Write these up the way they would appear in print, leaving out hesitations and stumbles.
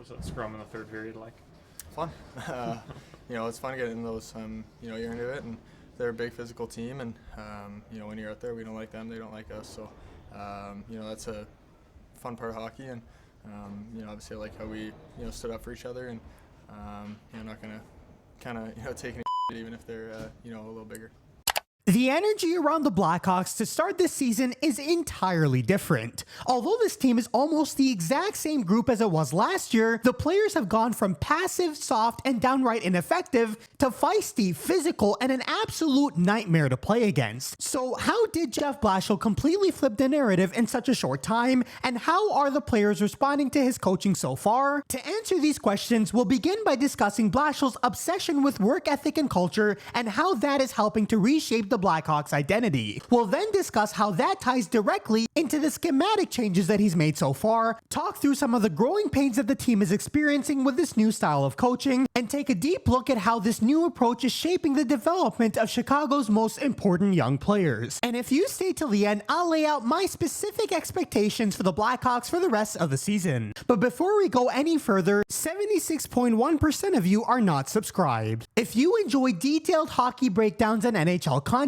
was that scrum in the third period like? Fun. It's fun getting those. You're into it, and they're a big physical team, and when you're out there, we don't like them, they don't like us. So, that's a fun part of hockey, and obviously I like how we stood up for each other, and not gonna kind of take any even if they're a little bigger. The energy around the Blackhawks to start this season is entirely different. Although this team is almost the exact same group as it was last year, the players have gone from passive, soft, and downright ineffective to feisty, physical, and an absolute nightmare to play against. So how did Jeff Blashill completely flip the narrative in such a short time, and how are the players responding to his coaching so far? To answer these questions, we'll begin by discussing Blashill's obsession with work ethic and culture, and how that is helping to reshape the Blackhawks' identity. We'll then discuss how that ties directly into the schematic changes that he's made so far, talk through some of the growing pains that the team is experiencing with this new style of coaching, and take a deep look at how this new approach is shaping the development of Chicago's most important young players. And if you stay till the end, I'll lay out my specific expectations for the Blackhawks for the rest of the season. But before we go any further, 76.1% of you are not subscribed. If you enjoy detailed hockey breakdowns and NHL content,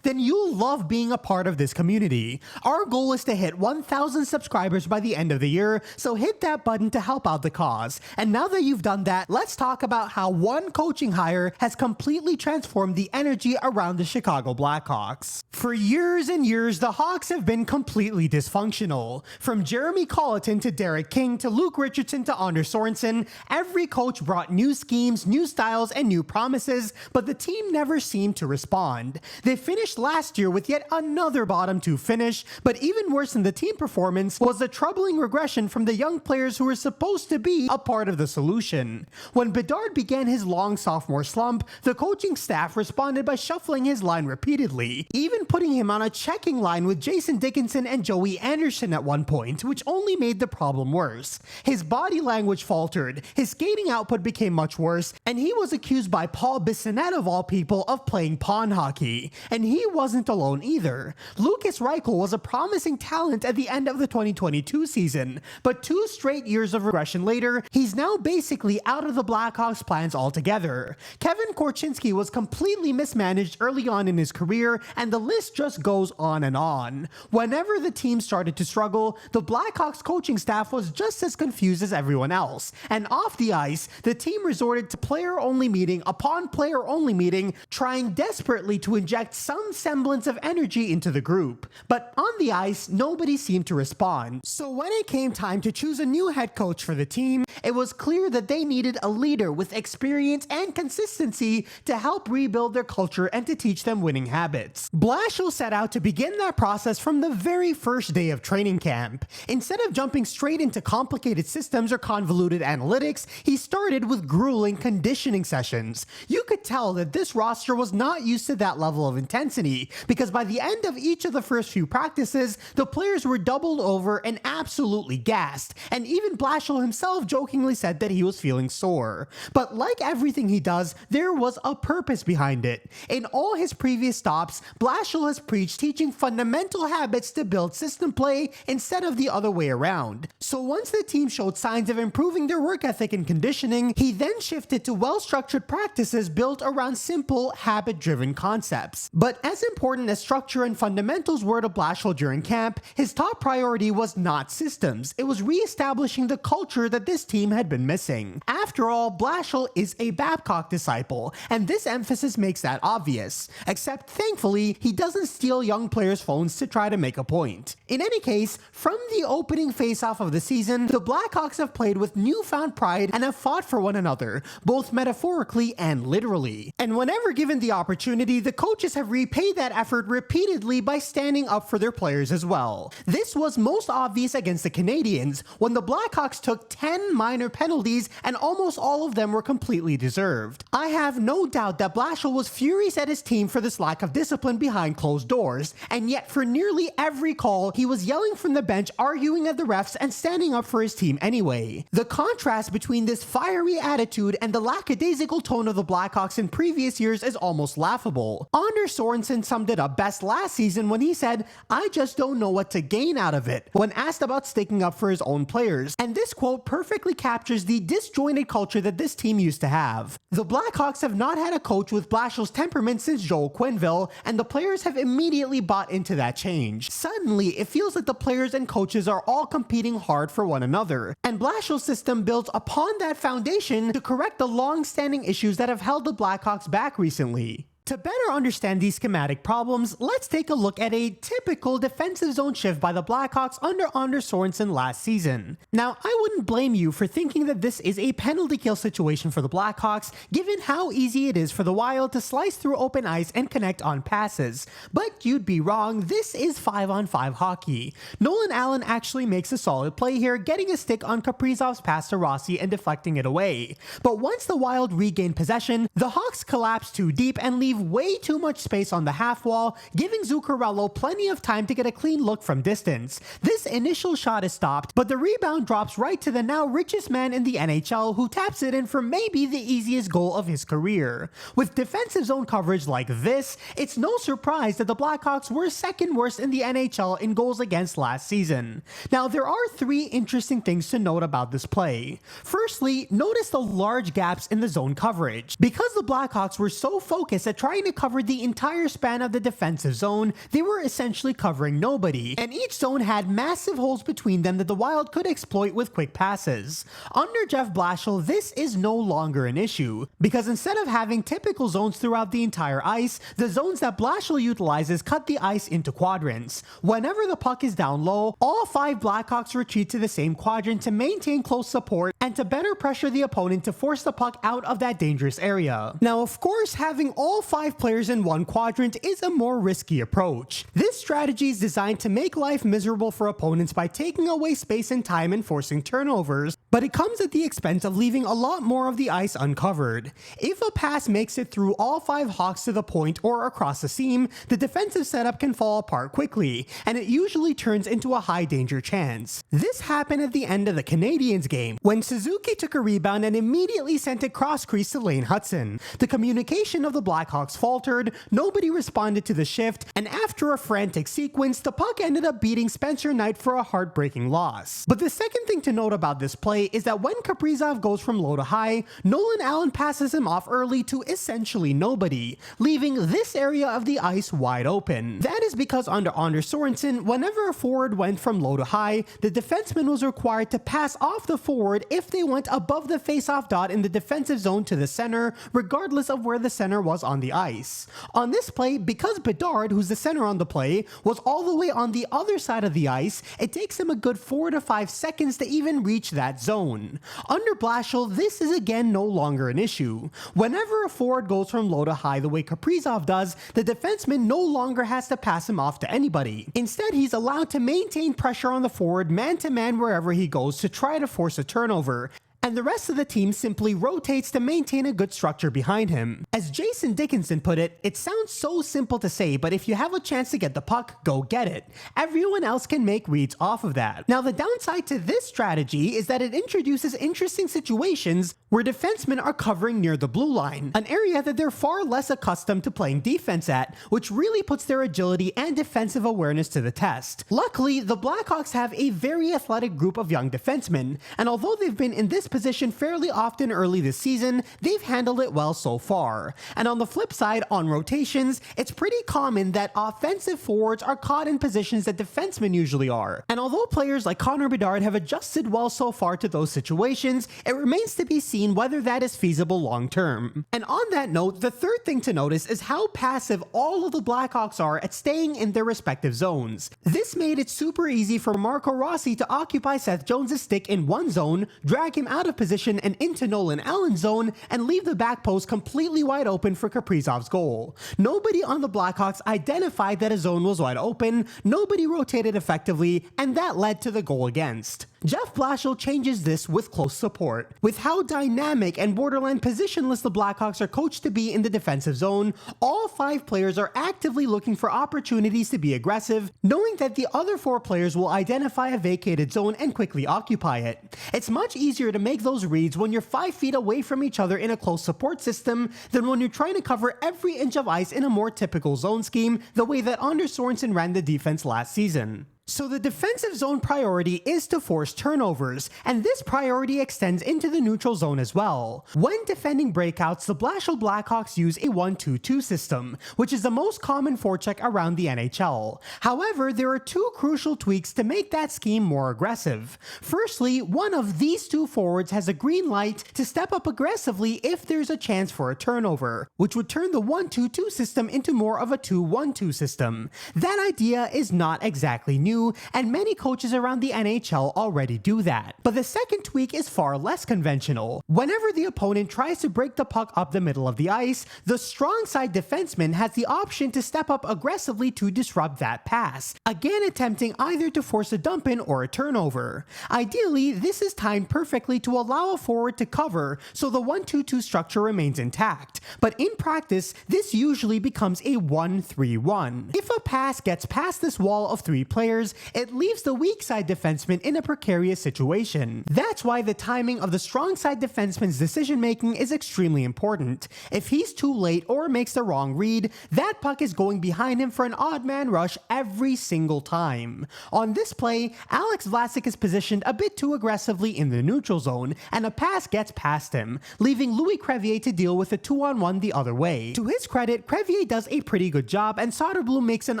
then you'll love being a part of this community. Our goal is to hit 1,000 subscribers by the end of the year, so hit that button to help out the cause. And now that you've done that, let's talk about how one coaching hire has completely transformed the energy around the Chicago Blackhawks. For years and years, the Hawks have been completely dysfunctional. From Jeremy Colleton to Derek King to Luke Richardson to Anders Sorensen, every coach brought new schemes, new styles, and new promises, but the team never seemed to respond. They finished last year with yet another bottom two finish, but even worse than the team performance was the troubling regression from the young players who were supposed to be a part of the solution. When Bedard began his long sophomore slump, the coaching staff responded by shuffling his line repeatedly, even putting him on a checking line with Jason Dickinson and Joey Anderson at one point, which only made the problem worse. His body language faltered, his skating output became much worse, and he was accused by Paul Bissonnette of all people of playing pawn hockey. And he wasn't alone either. Lucas Reichel was a promising talent at the end of the 2022 season, but 2 straight years of regression later, he's now basically out of the Blackhawks' plans altogether. Kevin Korchinski was completely mismanaged early on in his career, and the list just goes on and on. Whenever the team started to struggle, the Blackhawks coaching staff was just as confused as everyone else, and off the ice, the team resorted to player-only meeting upon player-only meeting, trying desperately to inject some semblance of energy into the group. But on the ice, nobody seemed to respond. So when it came time to choose a new head coach for the team, it was clear that they needed a leader with experience and consistency to help rebuild their culture and to teach them winning habits. Blashill set out to begin that process from the very first day of training camp. Instead of jumping straight into complicated systems or convoluted analytics, he started with grueling conditioning sessions. You could tell that this roster was not used to that level of intensity, because by the end of each of the first few practices, the players were doubled over and absolutely gassed, and even Blashill himself jokingly said that he was feeling sore. But like everything he does, there was a purpose behind it. In all his previous stops, Blashill has preached teaching fundamental habits to build system play instead of the other way around. So once the team showed signs of improving their work ethic and conditioning, he then shifted to well-structured practices built around simple, habit-driven concepts. But as important as structure and fundamentals were to Blashill during camp, his top priority was not systems. It was re-establishing the culture that this team had been missing. After all, Blashill is a Babcock disciple, and this emphasis makes that obvious. Except, thankfully, he doesn't steal young players' phones to try to make a point. In any case, from the opening face-off of the season, the Blackhawks have played with newfound pride and have fought for one another, both metaphorically and literally. And whenever given the opportunity, the coaches have repaid that effort repeatedly by standing up for their players as well. This was most obvious against the Canadiens, when the Blackhawks took 10 minor penalties and almost all of them were completely deserved. I have no doubt that Blashill was furious at his team for this lack of discipline behind closed doors, and yet for nearly every call, he was yelling from the bench, arguing at the refs, and standing up for his team anyway. The contrast between this fiery attitude and the lackadaisical tone of the Blackhawks in previous years is almost laughable. Anders Sorensen summed it up best last season when he said, "I just don't know what to gain out of it," when asked about sticking up for his own players, and this quote perfectly captures the disjointed culture that this team used to have. The Blackhawks have not had a coach with Blashill's temperament since Joel Quenneville, and the players have immediately bought into that change. Suddenly, it feels like the players and coaches are all competing hard for one another, and Blashill's system builds upon that foundation to correct the long-standing issues that have held the Blackhawks back recently. To better understand these schematic problems, let's take a look at a typical defensive zone shift by the Blackhawks under Anders Sorensen last season. Now, I wouldn't blame you for thinking that this is a penalty kill situation for the Blackhawks, given how easy it is for the Wild to slice through open ice and connect on passes. But you'd be wrong, this is 5-on-5 hockey. Nolan Allen actually makes a solid play here, getting a stick on Kaprizov's pass to Rossi and deflecting it away. But once the Wild regain possession, the Hawks collapse too deep and leave way too much space on the half wall, giving Zuccarello plenty of time to get a clean look from distance. This initial shot is stopped, but the rebound drops right to the now richest man in the NHL, who taps it in for maybe the easiest goal of his career. With defensive zone coverage like this, it's no surprise that the Blackhawks were second worst in the NHL in goals against last season. Now, there are three interesting things to note about this play. Firstly, notice the large gaps in the zone coverage. Because the Blackhawks were so focused at trying to cover the entire span of the defensive zone, they were essentially covering nobody, and each zone had massive holes between them that the Wild could exploit with quick passes. Under Jeff Blashill, this is no longer an issue, because instead of having typical zones throughout the entire ice, the zones that Blashill utilizes cut the ice into quadrants. Whenever the puck is down low, all 5 Blackhawks retreat to the same quadrant to maintain close support and to better pressure the opponent to force the puck out of that dangerous area. Now, of course, having all 5 players in one quadrant is a more risky approach. This strategy is designed to make life miserable for opponents by taking away space and time and forcing turnovers, but it comes at the expense of leaving a lot more of the ice uncovered. If a pass makes it through all 5 Hawks to the point or across the seam, the defensive setup can fall apart quickly, and it usually turns into a high danger chance. This happened at the end of the Canadiens game, when Suzuki took a rebound and immediately sent it cross crease to Lane Hudson. The communication of the Blackhawks faltered, nobody responded to the shift, and after a frantic sequence, the puck ended up beating Spencer Knight for a heartbreaking loss. But the second thing to note about this play is that when Kaprizov goes from low to high, Nolan Allen passes him off early to essentially nobody, leaving this area of the ice wide open. That is because under Anders Sorensen, whenever a forward went from low to high, the defenseman was required to pass off the forward if they went above the face-off dot in the defensive zone to the center, regardless of where the center was on the ice. On this play, because Bedard, who's the center on the play, was all the way on the other side of the ice, it takes him a good 4 to 5 seconds to even reach that zone. Under Blashill, this is again no longer an issue. Whenever a forward goes from low to high the way Kaprizov does, the defenseman no longer has to pass him off to anybody. Instead, he's allowed to maintain pressure on the forward man-to-man wherever he goes to try to force a turnover, and the rest of the team simply rotates to maintain a good structure behind him. As Jason Dickinson put it, it sounds so simple to say, but if you have a chance to get the puck, go get it. Everyone else can make reads off of that. Now, the downside to this strategy is that it introduces interesting situations where defensemen are covering near the blue line, an area that they're far less accustomed to playing defense at, which really puts their agility and defensive awareness to the test. Luckily, the Blackhawks have a very athletic group of young defensemen, and although they've been in this position fairly often early this season, they've handled it well so far. And on the flip side, on rotations, it's pretty common that offensive forwards are caught in positions that defensemen usually are. And although players like Connor Bedard have adjusted well so far to those situations, it remains to be seen whether that is feasible long term. And on that note, the third thing to notice is how passive all of the Blackhawks are at staying in their respective zones. This made it super easy for Marco Rossi to occupy Seth Jones' stick in one zone, drag him out out of position and into Nolan Allen's zone and leave the back post completely wide open for Kaprizov's goal. Nobody on the Blackhawks identified that a zone was wide open, nobody rotated effectively, and that led to the goal against. Jeff Blashill changes this with close support. With how dynamic and borderline positionless the Blackhawks are coached to be in the defensive zone, all 5 players are actively looking for opportunities to be aggressive, knowing that the other 4 players will identify a vacated zone and quickly occupy it. It's much easier to make those reads when you're 5 feet away from each other in a close support system than when you're trying to cover every inch of ice in a more typical zone scheme, the way that Anders Sorensen ran the defense last season. So the defensive zone priority is to force turnovers, and this priority extends into the neutral zone as well. When defending breakouts, the Blashill Blackhawks use a 1-2-2 system, which is the most common forecheck around the NHL. However, there are 2 crucial tweaks to make that scheme more aggressive. Firstly, one of these 2 forwards has a green light to step up aggressively if there's a chance for a turnover, which would turn the 1-2-2 system into more of a 2-1-2 system. That idea is not exactly new, and many coaches around the NHL already do that. But the second tweak is far less conventional. Whenever the opponent tries to break the puck up the middle of the ice, the strong side defenseman has the option to step up aggressively to disrupt that pass, again attempting either to force a dump in or a turnover. Ideally, this is timed perfectly to allow a forward to cover so the 1-2-2 structure remains intact, but in practice, this usually becomes a 1-3-1. If a pass gets past this wall of 3 players, it leaves the weak side defenseman in a precarious situation. That's why the timing of the strong side defenseman's decision making is extremely important. If he's too late or makes the wrong read, that puck is going behind him for an odd man rush every single time. On this play, Alex Vlasic is positioned a bit too aggressively in the neutral zone, and a pass gets past him, leaving Louis Crevier to deal with a 2-on-1 the other way. To his credit, Crevier does a pretty good job, and Soderblom makes an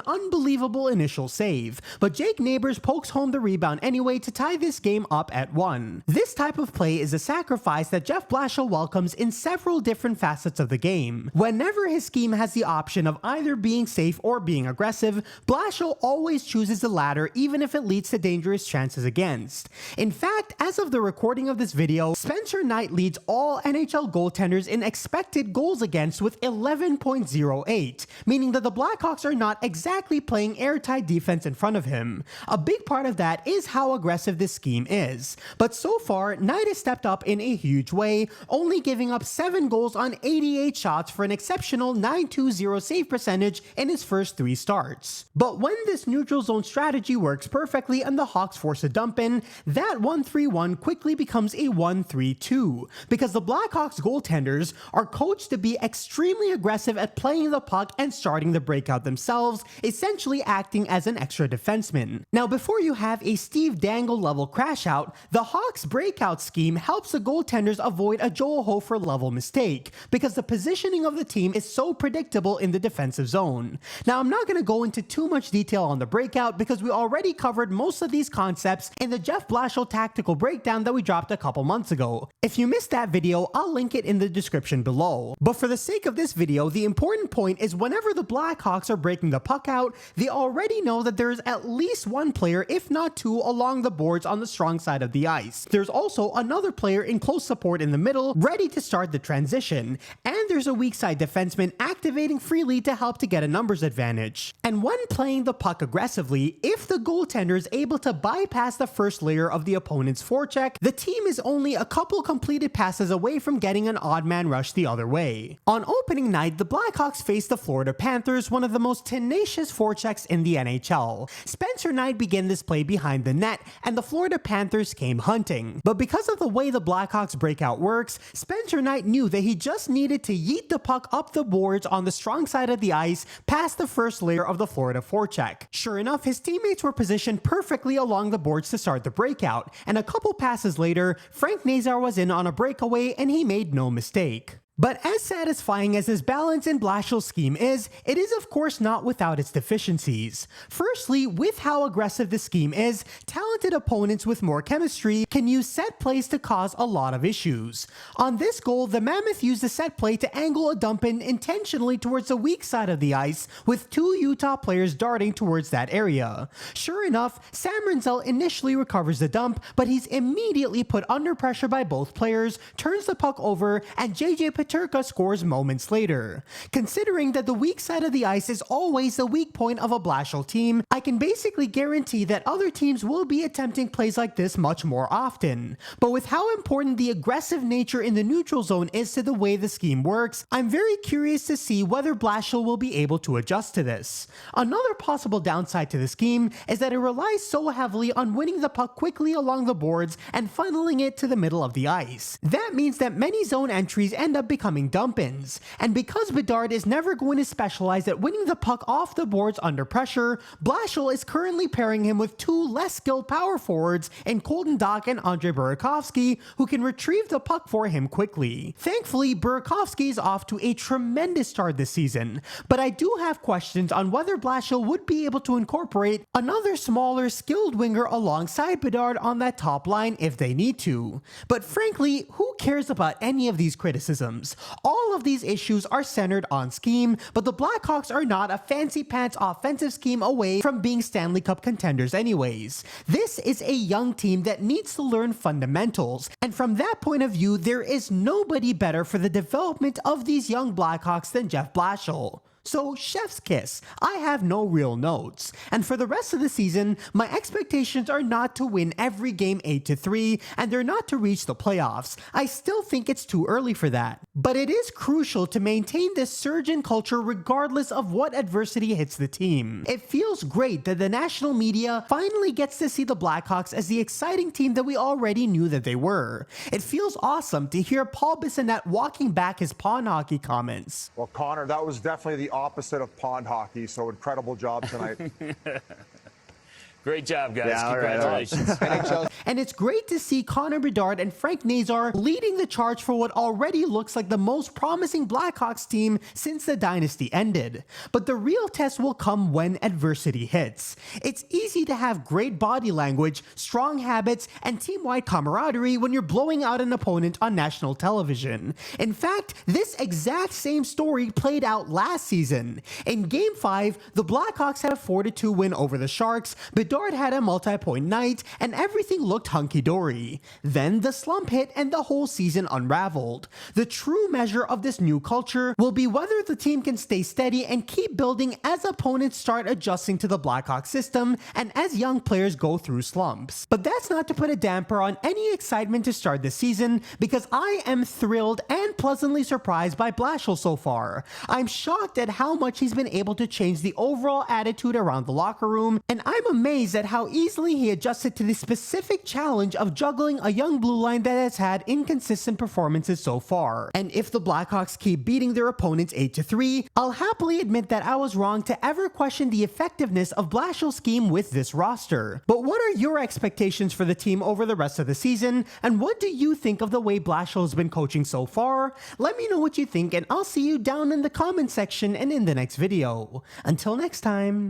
unbelievable initial save, but Jake Neighbors pokes home the rebound anyway to tie this game up at 1. This type of play is a sacrifice that Jeff Blashill welcomes in several different facets of the game. Whenever his scheme has the option of either being safe or being aggressive, Blashill always chooses the latter even if it leads to dangerous chances against. In fact, as of the recording of this video, Spencer Knight leads all NHL goaltenders in expected goals against with 11.08, meaning that the Blackhawks are not exactly playing airtight defense in front of him. A big part of that is how aggressive this scheme is. But so far, Knight has stepped up in a huge way, only giving up 7 goals on 88 shots for an exceptional .920 save percentage in his first 3 starts. But when this neutral zone strategy works perfectly and the Hawks force a dump in, that 1-3-1 quickly becomes a 1-3-2, because the Blackhawks goaltenders are coached to be extremely aggressive at playing the puck and starting the breakout themselves, essentially acting as an extra defenseman. Now, before you have a Steve Dangle level crash out, the Hawks breakout scheme helps the goaltenders avoid a Joel Hofer level mistake, because the positioning of the team is so predictable in the defensive zone. Now, I'm not going to go into too much detail on the breakout because we already covered most of these concepts in the Jeff Blashill tactical breakdown that we dropped a couple months ago. If you missed that video, I'll link it in the description below. But for the sake of this video, the important point is whenever the Blackhawks are breaking the puck out, they already know that there's at least one player, if not 2, along the boards on the strong side of the ice. There's also another player in close support in the middle, ready to start the transition, and there's a weak side defenseman activating freely to help to get a numbers advantage. And when playing the puck aggressively, if the goaltender is able to bypass the first layer of the opponent's forecheck, the team is only a couple completed passes away from getting an odd man rush the other way. On opening night, the Blackhawks faced the Florida Panthers, one of the most tenacious forechecks in the NHL. Spencer Knight began this play behind the net, and the Florida Panthers came hunting. But because of the way the Blackhawks breakout works, Spencer Knight knew that he just needed to yeet the puck up the boards on the strong side of the ice past the first layer of the Florida forecheck. Sure enough, his teammates were positioned perfectly along the boards to start the breakout, and a couple passes later, Frank Nazar was in on a breakaway and he made no mistake. But as satisfying as this balance in Blashill's scheme is, it is of course not without its deficiencies. Firstly, with how aggressive the scheme is, talented opponents with more chemistry can use set plays to cause a lot of issues. On this goal, the Mammoth used a set play to angle a dump in intentionally towards the weak side of the ice, with 2 Utah players darting towards that area. Sure enough, Sam Rinzel initially recovers the dump, but he's immediately put under pressure by both players, turns the puck over, and JJ Peterka scores moments later. Considering that the weak side of the ice is always the weak point of a Blashill team, I can basically guarantee that other teams will be attempting plays like this much more often. But with how important the aggressive nature in the neutral zone is to the way the scheme works, I'm very curious to see whether Blashill will be able to adjust to this. Another possible downside to the scheme is that it relies so heavily on winning the puck quickly along the boards and funneling it to the middle of the ice. That means that many zone entries end up becoming dump-ins, and because Bedard is never going to specialize at winning the puck off the boards under pressure, Blashill is currently pairing him with 2 less skilled power forwards in Colton Dach and Andre Burakovsky, who can retrieve the puck for him quickly. Thankfully, Burakovsky is off to a tremendous start this season, but I do have questions on whether Blashill would be able to incorporate another smaller skilled winger alongside Bedard on that top line if they need to. But frankly, who cares about any of these criticisms? All of these issues are centered on scheme, but the Blackhawks are not a fancy pants offensive scheme away from being Stanley Cup contenders anyways. This is a young team that needs to learn fundamentals, and from that point of view, there is nobody better for the development of these young Blackhawks than Jeff Blashill. So, chef's kiss, I have no real notes. And for the rest of the season, my expectations are not to win every game 8-3, and they're not to reach the playoffs. I still think it's too early for that. But it is crucial to maintain this surge in culture regardless of what adversity hits the team. It feels great that the national media finally gets to see the Blackhawks as the exciting team that we already knew that they were. It feels awesome to hear Paul Bissonnette walking back his pond hockey comments. Well, Connor, that was definitely the opposite of pond hockey, so incredible job tonight. Great job, guys. Yeah, Congratulations. All right. And it's great to see Connor Bedard and Frank Nazar leading the charge for what already looks like the most promising Blackhawks team since the dynasty ended. But the real test will come when adversity hits. It's easy to have great body language, strong habits, and team-wide camaraderie when you're blowing out an opponent on national television. In fact, this exact same story played out last season. In Game 5, the Blackhawks had a 4-2 win over the Sharks, Bedard had a multi-point night, and everything looked hunky-dory. Then the slump hit and the whole season unraveled. The true measure of this new culture will be whether the team can stay steady and keep building as opponents start adjusting to the Blackhawks system and as young players go through slumps. But that's not to put a damper on any excitement to start this season, because I am thrilled and pleasantly surprised by Blashill so far. I'm shocked at how much he's been able to change the overall attitude around the locker room, and I'm amazed at how easily he adjusted to the specific challenge of juggling a young blue line that has had inconsistent performances so far. And if the Blackhawks keep beating their opponents 8-3, I'll happily admit that I was wrong to ever question the effectiveness of Blashill's scheme with this roster. But what are your expectations for the team over the rest of the season, and what do you think of the way Blashill has been coaching so far? Let me know what you think, and I'll see you down in the comment section and in the next video. Until next time.